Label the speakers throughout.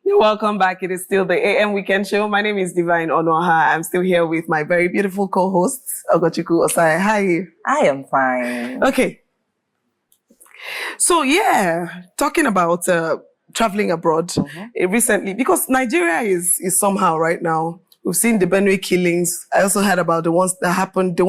Speaker 1: Welcome back. It is still the AM Weekend Show. My name is Divine Onoha. I'm still here with my very beautiful co-hosts, Ogochukwu Osai. Hi.
Speaker 2: I am fine.
Speaker 1: Okay. So talking about traveling abroad recently, because Nigeria is somehow right now. We've seen the Benue killings. I also heard about the one that happened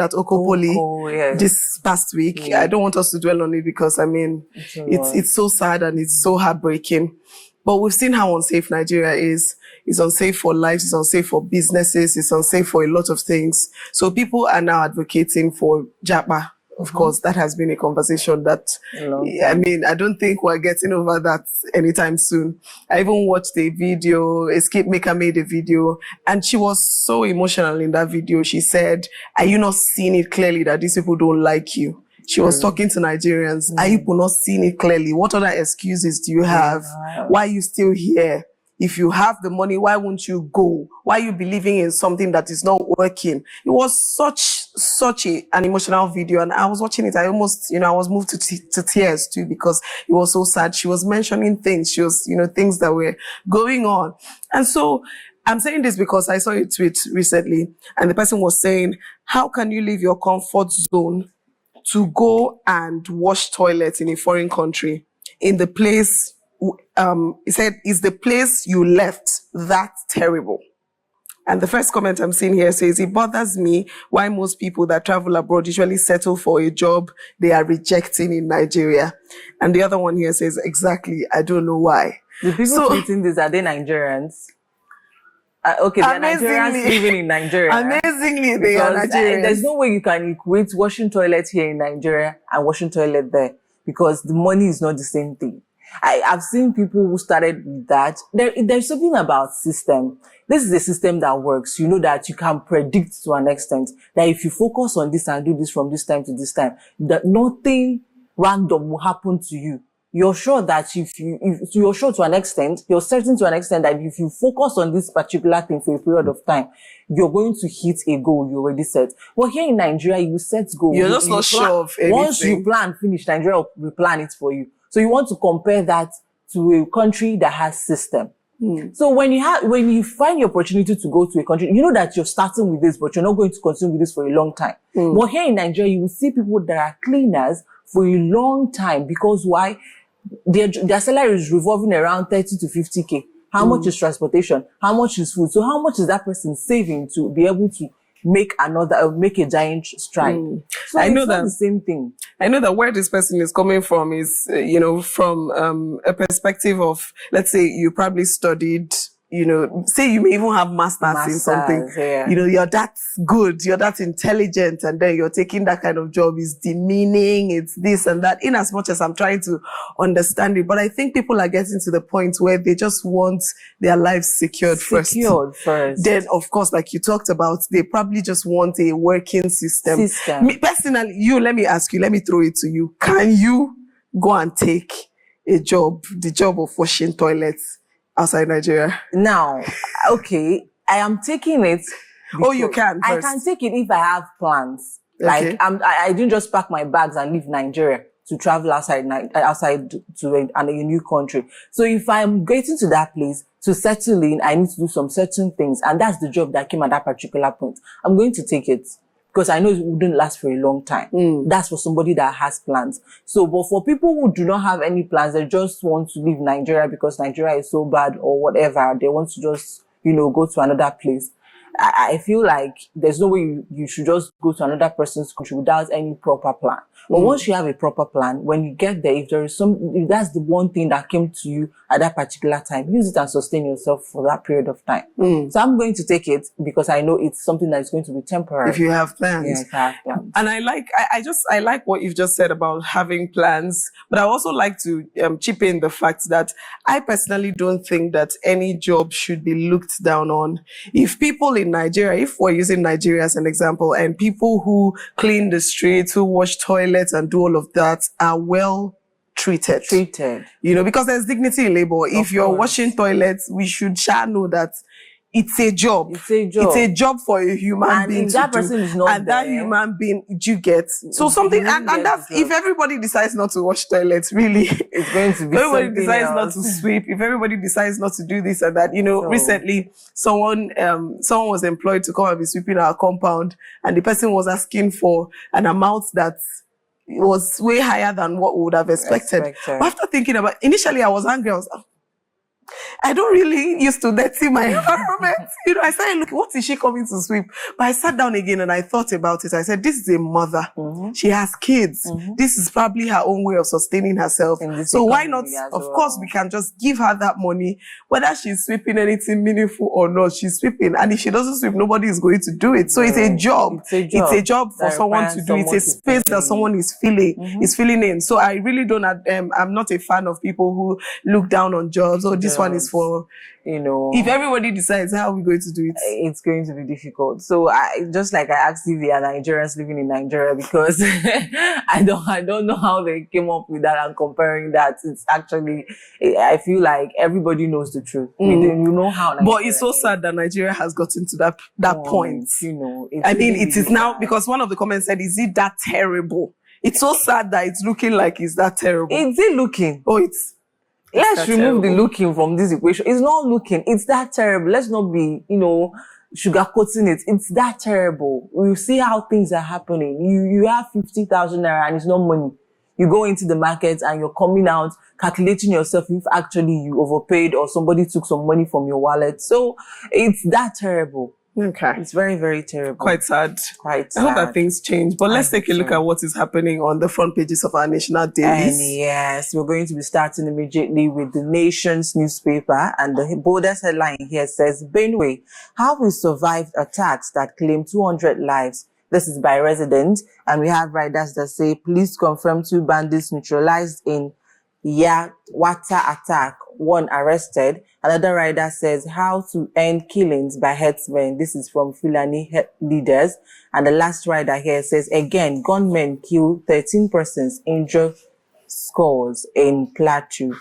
Speaker 1: at Okopoli this past week. Yeah. I don't want us to dwell on it because it's so sad and it's so heartbreaking. But we've seen how unsafe Nigeria is. It's unsafe for lives, it's unsafe for businesses, it's unsafe for a lot of things. So people are now advocating for JAPA. Of course, that has been a conversation that, I don't think we're getting over that anytime soon. I even watched a video, Escape Maker made a video, and she was so emotional in that video. She said, are you not seeing it clearly that these people don't like you? She was talking to Nigerians. Are you people not seeing it clearly? What other excuses do you have? Why are you still here? If you have the money, why won't you go? Why are you believing in something that is not working? It was such an emotional video. And I was watching it. I almost, I was moved to tears too, because it was so sad. She was mentioning things. She was, things that were going on. And so I'm saying this because I saw a tweet recently and the person was saying, how can you leave your comfort zone to go and wash toilets in a foreign country in the place, he said, is the place you left that terrible? And the first comment I'm seeing here says, it bothers me why most people that travel abroad usually settle for a job they are rejecting in Nigeria. And the other one here says, exactly, I don't know why.
Speaker 2: The people tweeting this, are they Nigerians? Okay, they're Nigerians living in Nigeria.
Speaker 1: Amazingly, they are Nigerians.
Speaker 2: There's no way you can equate washing toilet here in Nigeria and washing toilet there, because the money is not the same thing. I've seen people who started with that. There's something about system. This is a system that works. You know that you can predict to an extent that if you focus on this and do this from this time to this time, that nothing random will happen to you. You're sure that if you're sure to an extent, you're certain to an extent that if you focus on this particular thing for a period of time, you're going to hit a goal you already set. Well, here in Nigeria, you set goals.
Speaker 1: You're just not sure of anything.
Speaker 2: Once you plan, finish, Nigeria will plan it for you. So you want to compare that to a country that has system. So when you find the opportunity to go to a country, you know that you're starting with this, but you're not going to continue with this for a long time. But here in Nigeria, you will see people that are cleaners for a long time, because why? Their salary is revolving around 30 to 50K. How much is transportation? How much is food? So how much is that person saving to be able to make a giant stride? So I know that the same thing.
Speaker 1: I know that where this person is coming from is, from a perspective of, let's say you probably studied, say you may even have masters in something.
Speaker 2: Yeah.
Speaker 1: You're that good, you're that intelligent, and then you're taking that kind of job is demeaning, it's this and that, in as much as I'm trying to understand it. But I think people are getting to the point where they just want their lives secured first. Then, of course, like you talked about, they probably just want a working system. Me, personally, let me ask you, let me throw it to you. Can you go and take the job of washing toilets outside Nigeria?
Speaker 2: Now, okay, I am taking it.
Speaker 1: Oh, you can first.
Speaker 2: I can take it if I have plans. Okay. Like I didn't just pack my bags and leave Nigeria to travel outside to a new country. So if I'm getting to that place to settle in, I need to do some certain things, and that's the job that came at that particular point. I'm going to take it, because I know it wouldn't last for a long time. That's for somebody that has plans. So, but for people who do not have any plans, they just want to leave Nigeria because Nigeria is so bad or whatever, they want to just, go to another place. I feel like there's no way you should just go to another person's country without any proper plan. But once you have a proper plan, when you get there, if that's the one thing that came to you at that particular time, use it and sustain yourself for that period of time. So I'm going to take it because I know it's something that is going to be temporary.
Speaker 1: If you have plans.
Speaker 2: Yeah, if I have plans.
Speaker 1: And I like what you've just said about having plans, but I also like to chip in the fact that I personally don't think that any job should be looked down on. If people in Nigeria, if we're using Nigeria as an example, and people who clean the streets, who wash toilets and do all of that are well treated.
Speaker 2: Because
Speaker 1: there's dignity in labor. If you're washing toilets, we should know that it's a job.
Speaker 2: It's a job.
Speaker 1: It's a job for a human being
Speaker 2: if that person is not
Speaker 1: and
Speaker 2: there,
Speaker 1: that human being, you get so something, and that's if everybody decides not to wash toilets, really,
Speaker 2: it's going to be
Speaker 1: everybody decides
Speaker 2: else.
Speaker 1: not to sweep. If everybody decides not to do this and that, recently someone was employed to come and be sweeping our compound, and the person was asking for an amount that was way higher than what we would have expected. But after thinking about, initially I was angry. I was, I don't really used to dirty my environment. I started looking, what is she coming to sweep? But I sat down again and I thought about it. I said, this is a mother. She has kids. This is probably her own way of sustaining herself. So why not? Of course, we can just give her that money, whether she's sweeping anything meaningful or not, she's sweeping. And if she doesn't sweep, nobody is going to do it. So it's a job. It's a job for someone to do. It's a space that someone is filling in. So I really don't, I'm not a fan of people who look down on jobs. Or this one is for, if everybody decides, how are we going to do it?
Speaker 2: It's going to be difficult. So I asked if they are Nigerians living in Nigeria, because I don't know how they came up with that and comparing that. It's actually, I feel like everybody knows the truth. You know how Nigeria
Speaker 1: but it's so sad that Nigeria has gotten to that point. I mean, it is now, because one of the comments said, is it that terrible? It's so sad that it's looking like it's that terrible.
Speaker 2: Is it looking?
Speaker 1: Oh,
Speaker 2: let's remove the looking from this equation. It's not looking. It's that terrible. Let's not be, sugarcoating it. It's that terrible. We see how things are happening. You have 50,000 naira and it's not money. You go into the market and you're coming out calculating yourself if actually you overpaid or somebody took some money from your wallet. So it's that terrible.
Speaker 1: Okay.
Speaker 2: It's very, very terrible.
Speaker 1: Quite sad.
Speaker 2: I
Speaker 1: hope that things change. But let's take a look at what is happening on the front pages of our national dailies.
Speaker 2: And yes, we're going to be starting immediately with the Nation's newspaper. And the boldest headline here says, Benue, how we survived attacks that claim 200 lives. This is by resident. And we have riders that say, police confirm 2 bandits neutralized in Yawata attack, 1 arrested. Another rider says how to end killings by herdsmen. This is from Fulani leaders. And the last rider here says, again, gunmen kill 13 persons, injure scores in Plateau.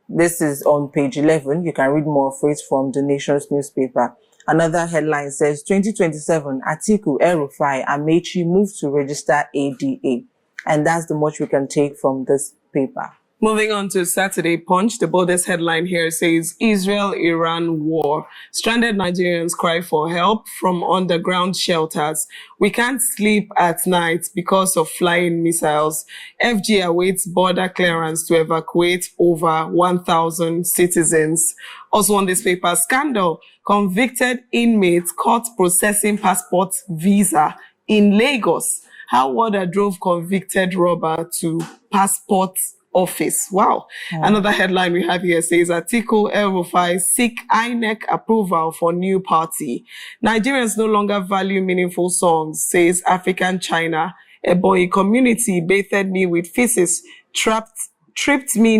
Speaker 2: This is on page 11. You can read more of it from the Nation's newspaper. Another headline says, 2027, Atiku, El-Rufai, Amechi move to register ADA. And that's the much we can take from this paper.
Speaker 1: Moving on to Saturday Punch, the boldest headline here says, Israel-Iran war. Stranded Nigerians cry for help from underground shelters. We can't sleep at night because of flying missiles. FG awaits border clearance to evacuate over 1,000 citizens. Also on this paper, scandal. Convicted inmates caught processing passport visa in Lagos. How warder drove convicted robber to passport office. Wow. Another headline we have here says, Atiku, El-Rufai seek INEC approval for new party. Nigerians no longer value meaningful songs, says African China. Ebonyi community bathed me with feces, stripped me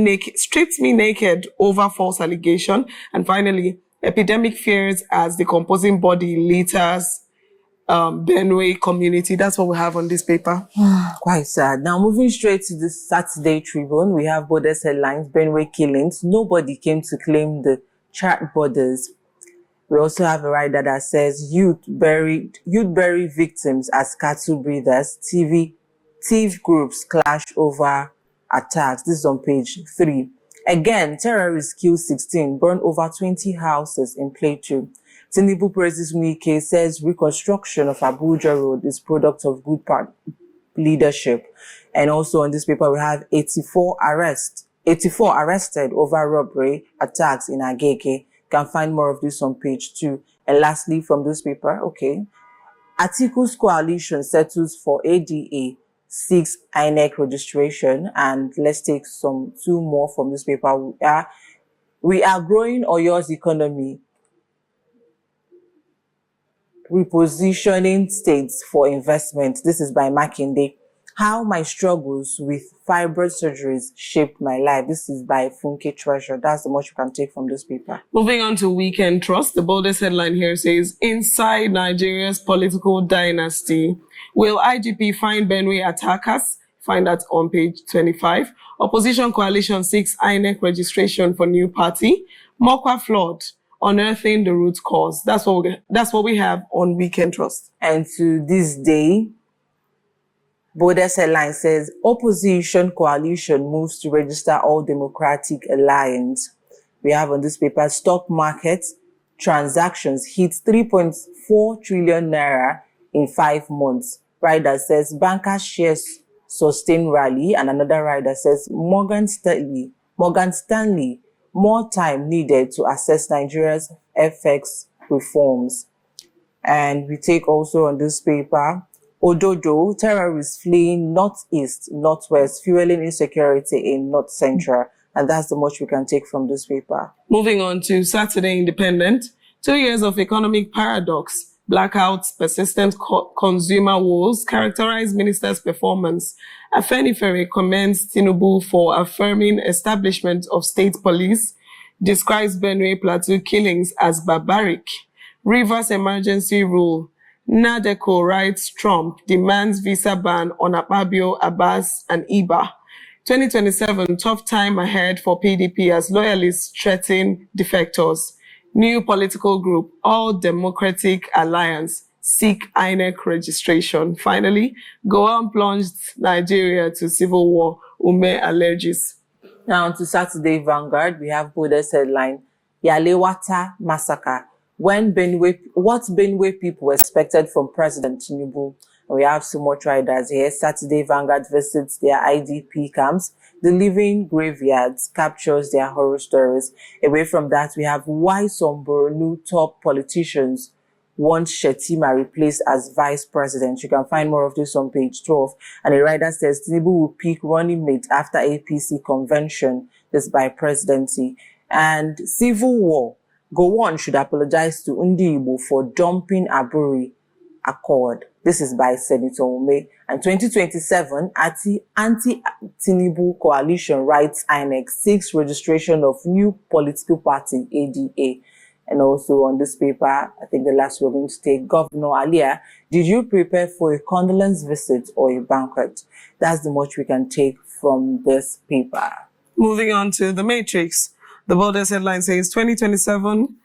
Speaker 1: naked over false allegation. And finally, epidemic fears as decomposing body litters Benue community. That's what we have on this paper.
Speaker 2: Quite sad. Now, moving straight to the Saturday Tribune, we have borders headlines, Benue killings. Nobody came to claim the chart borders. We also have a rider that says youth bury victims as cattle breeders. Thief groups clash over attacks. This is on page 3. Again, terrorists kill 16, burn over 20 houses in Plateau. Tinubu praises Wike, says reconstruction of Abuja Road is product of good leadership. And also on this paper, we have 84 arrested over robbery attacks in Agege. You can find more of this on page 2. And lastly, from this paper, Atiku's coalition settles for ADA, seeks INEC registration. And let's take 2 more from this paper. We are growing Oyo's economy, repositioning states for investment. This is by Makinde. How my struggles with fibroid surgeries shaped my life. This is by Funke Treasure. That's the much you can take from this paper.
Speaker 1: Moving on to Weekend Trust, the boldest headline here says, inside Nigeria's political dynasty, will IGP find Benue attackers? Find that on page 25. Opposition coalition seeks INEC registration for new party. Mokwa flood. unearthing the root cause. That's what we have on Weekend Trust.
Speaker 2: And to this day, Borders Headline says, opposition coalition moves to register all Democratic Alliance. We have on this paper, stock market transactions hit 3.4 trillion naira in 5 months. Rider says, banker shares sustain rally. And another rider says, Morgan Stanley, more time needed to assess Nigeria's FX reforms. And we take also on this paper, Ododo, terrorists fleeing northeast, northwest, fueling insecurity in north central. And that's the much we can take from this paper.
Speaker 1: Moving on to Saturday Independent, 2 years of economic paradox, blackouts, persistent consumer woes characterize minister's performance. Afenifere commends Tinubu for affirming establishment of state police, describes Benue Plateau killings as barbaric. Rivers emergency rule. Nadeko writes Trump demands visa ban on Akpabio, Abbas, and Iba. 2027, tough time ahead for PDP as loyalists threaten defectors. New political group, All Democratic Alliance, seek INEC registration. Finally, Gowan plunged Nigeria to civil war, Ume alleges.
Speaker 2: Now on to Saturday Vanguard, we have Borders Headline, Yalewata Massacre. What Benue people expected from President Tinubu. We have some more riders here. Saturday Vanguard visits their IDP camps. The living graveyards captures their horror stories. Away from that, we have why some Borno top politicians want Shetima replaced as vice president. You can find more of this on page 12. And the rider says Tinubu will pick running mate after APC convention. This by presidency. And civil war. Gowon should apologize to Ndibo for dumping Aburi Accord. This is by Senator Ume. And 2027, anti-Tinubu coalition writes INEC seeks registration of new political party, ADA. And also on this paper, I think the last we're going to take, Governor Alia, did you prepare for a condolence visit or a banquet? That's the much we can take from this paper.
Speaker 1: Moving on to the Matrix. The Borders Headline says 2027,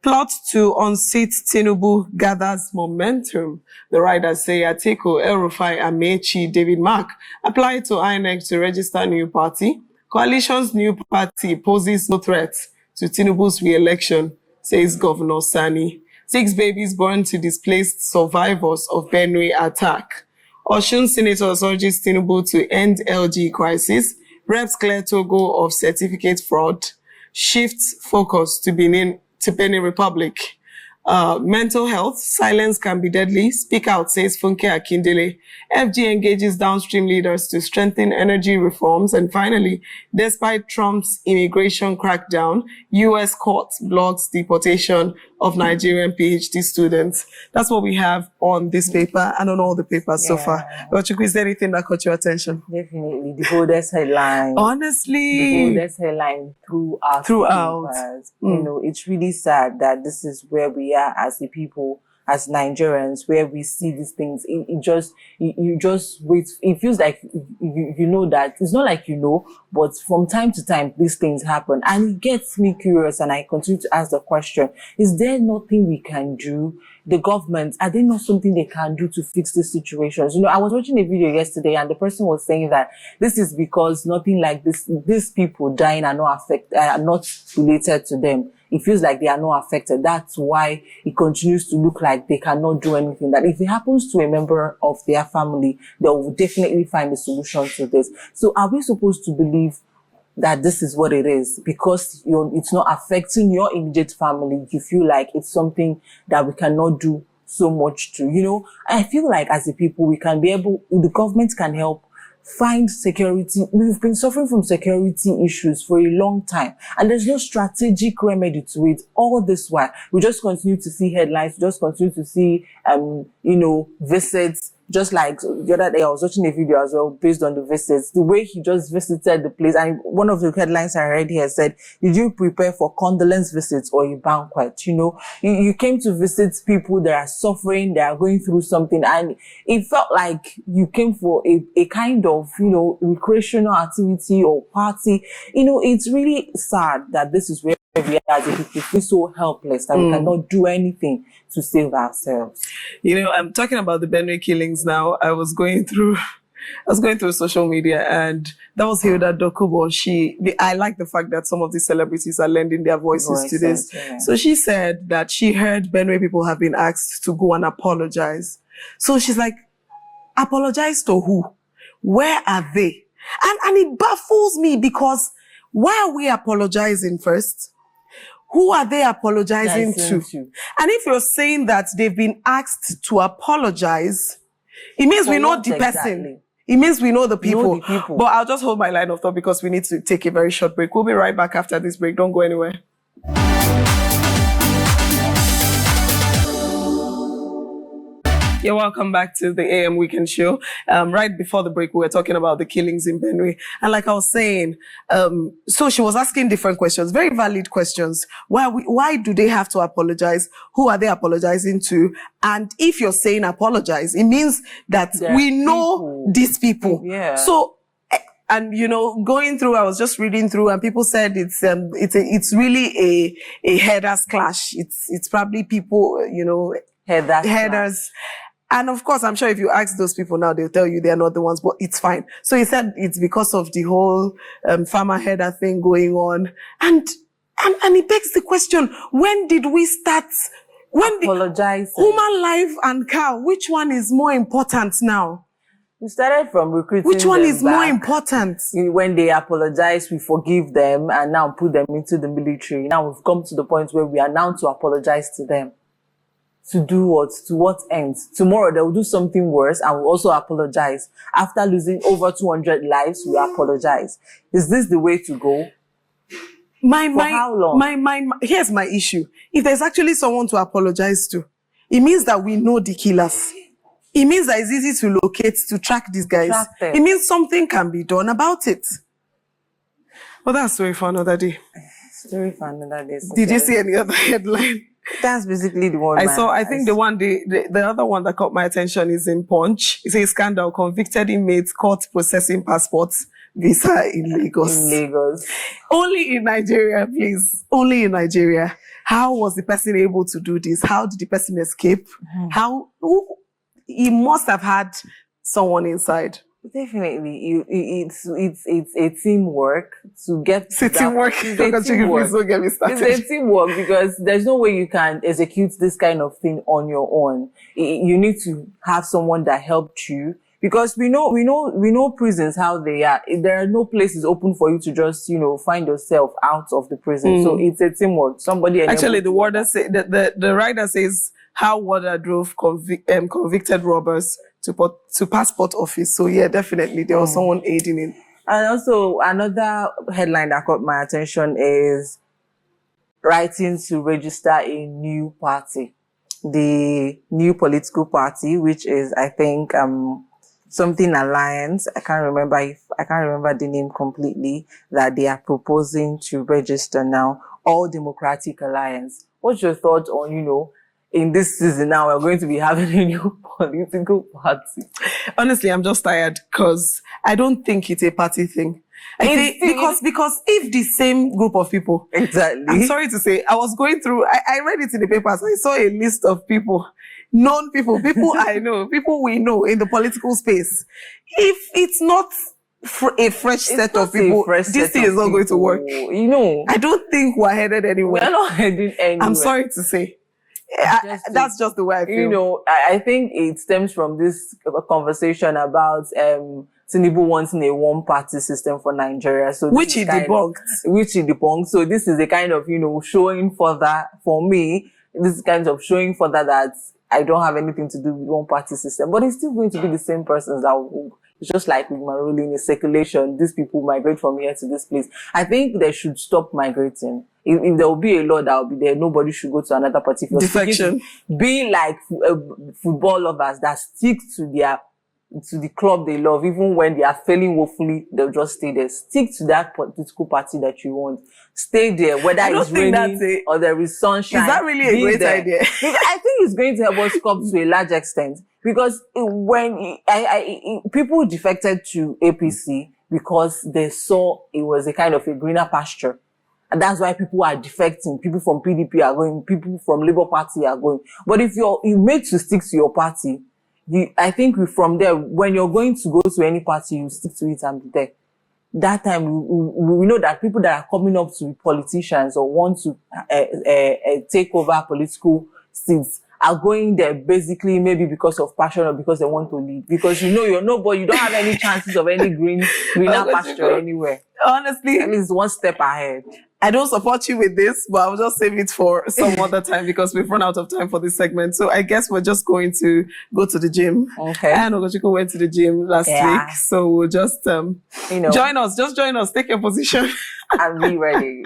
Speaker 1: plot to unseat Tinubu gathers momentum. The writers say Atiku, El-Rufai, Amechi, David Mark applied to INEC to register new party. Coalition's new party poses no threat to Tinubu's re-election, says Governor Sani. 6 babies born to displaced survivors of Benue attack. Osun senators urges Tinubu to end LG crisis. Reps clear Togo of certificate fraud. Shifts focus to Benin Republic. Mental health, silence can be deadly. Speak out, says Funke Akindele. FG engages downstream leaders to strengthen energy reforms. And finally, despite Trump's immigration crackdown, U.S. court blocks deportation of Nigerian PhD students. That's what we have on this paper and on all the papers so far. But Chukwu, is there anything that caught your attention?
Speaker 2: Definitely. The Borders Headline.
Speaker 1: Honestly.
Speaker 2: The Borders Headline throughout. You know, it's really sad that this is where we are as the people, as Nigerians, where we see these things. You just wait. It feels like you know that. It's not like you know, but from time to time, these things happen. And it gets me curious, and I continue to ask the question, is there nothing we can do? The government, are there not something they can do to fix these situations? You know, I was watching a video yesterday, and the person was saying that this is because nothing like this, these people dying are not related to them. It feels like they are not affected. That's why it continues to look like they cannot do anything. That if it happens to a member of their family, they will definitely find a solution to this. So are we supposed to believe that this is what it is? Because it's not affecting your immediate family, you feel like it's something that we cannot do so much to, you know? I feel like as a people, the government can help find security. We've been suffering from security issues for a long time, and there's no strategic remedy to it. All this while, we just continue to see headlines, we just continue to see, visits. Just like the other day, I was watching a video as well based on the visits, the way he just visited the place. And one of the headlines I read here said, did you prepare for condolence visits or a banquet? You know, you came to visit people that are suffering, they are going through something. And it felt like you came for a kind of, recreational activity or party. You know, it's really sad that this is where we as a people feel so helpless that we cannot do anything to save ourselves.
Speaker 1: You know, I'm talking about the Benue killings now. I was going through social media, and that was Hilda Dokubo. I like the fact that some of these celebrities are lending their voices to this.
Speaker 2: Yeah.
Speaker 1: So she said that she heard Benue people have been asked to go and apologize. So she's like, apologize to who? Where are they? And it baffles me, because why are we apologizing first? Who are they apologizing to? And if you're saying that they've been asked to apologize, it means we know the person. It means we know the people. But I'll just hold my line of thought because we need to take a very short break. We'll be right back after this break. Don't go anywhere. You're welcome back to the AM Weekend Show. Right before the break, we were talking about the killings in Benue. And like I was saying, so she was asking different questions, very valid questions. Why do they have to apologize? Who are they apologizing to? And if you're saying apologize, it means that we know these people.
Speaker 2: Yeah.
Speaker 1: So, and you know, going through, I was just reading through, and people said it's really a headers clash. It's probably people, you know, headers. And of course, I'm sure if you ask those people now, they'll tell you they're not the ones, but it's fine. So he said it's because of the whole farmer header thing going on. And it begs the question, when did we start?
Speaker 2: Apologize.
Speaker 1: Human life and cow, which one is more important now?
Speaker 2: We started from recruiting.
Speaker 1: Which one
Speaker 2: them
Speaker 1: is more
Speaker 2: back.
Speaker 1: important?
Speaker 2: When they apologize, we forgive them and now put them into the military. Now we've come to the point where we are now to apologize to them. To do what? To what end? Tomorrow they will do something worse and we'll also apologize. After losing over 200 lives, we apologize. Is this the way to go? How long?
Speaker 1: Here's my issue. If there's actually someone to apologize to, it means that we know the killers. It means that it's easy to locate, to track these guys. It means something can be done about it. Well, that's story for another day.
Speaker 2: Story for another day.
Speaker 1: Did you see any other headline?
Speaker 2: That's basically the one.
Speaker 1: I think the other one that caught my attention is in Punch. It says scandal, convicted inmates caught processing passports, visa in Lagos.
Speaker 2: In Lagos.
Speaker 1: Only in Nigeria, please. Only in Nigeria. How was the person able to do this? How did the person escape? He must have had someone inside.
Speaker 2: Definitely, it's a teamwork to get.
Speaker 1: It's a teamwork.
Speaker 2: It's a teamwork because there's no way you can execute this kind of thing on your own. You need to have someone that helped you because we know prisons how they are. There are no places open for you to just find yourself out of the prison. So it's a teamwork. Somebody
Speaker 1: actually the warder say the writer says how warder drove convicted robbers to passport office. So yeah, definitely there was someone aiding in.
Speaker 2: And also another headline that caught my attention is writing to register a new party, the new political party, which is I think something alliance. I can't remember the name completely, that they are proposing to register now. All Democratic Alliance. What's your thought on in this season now we're going to be having a new political party?
Speaker 1: Honestly, I'm just tired because I don't think it's a party thing. Because if the same group of people,
Speaker 2: exactly.
Speaker 1: I'm sorry to say, I was going through, I read it in the papers. I saw a list of people, known people I know, people we know in the political space. If it's not a fresh set of people, this thing is not going to work. I don't think we're headed anywhere.
Speaker 2: We're not headed anywhere.
Speaker 1: I'm sorry to say. That's just the way I feel.
Speaker 2: I think it stems from this conversation about Tinubu wanting a one-party system for Nigeria. So
Speaker 1: which he debunked.
Speaker 2: So this is a kind of, showing further, for me, this is kind of showing further that I don't have anything to do with one-party system. But it's still going to be the same persons that will, it's just like with my ruling in circulation, these people migrate from here to this place. I think they should stop migrating. If there will be a law that will be there, nobody should go to another party.
Speaker 1: Defection.
Speaker 2: Be like football lovers that stick to the club they love, even when they are failing woefully, they'll just stay there. Stick to that political party that you want. Stay there, whether it's raining or there is sunshine.
Speaker 1: Is that really a great idea?
Speaker 2: I think it's going to help us cope to a large extent. Because when people defected to APC because they saw it was a kind of a greener pasture. And that's why people are defecting. People from PDP are going. People from Labour Party are going. But if you're made to stick to your party, I think from there, when you're going to go to any party, you stick to it and be there. That time, we know that people that are coming up to be politicians or want to take over political seats are going there basically maybe because of passion or because they want to lead. Because you're nobody, you don't have any chances of any greener pasture anywhere.
Speaker 1: Honestly,
Speaker 2: at least one step ahead.
Speaker 1: I don't support you with this, but I'll just save it for some other time because we've run out of time for this segment. So I guess we're just going to go to the gym.
Speaker 2: Okay.
Speaker 1: And Ogochukwu went to the gym last week. So we'll just, join us. Just join us. Take your position.
Speaker 2: And be ready.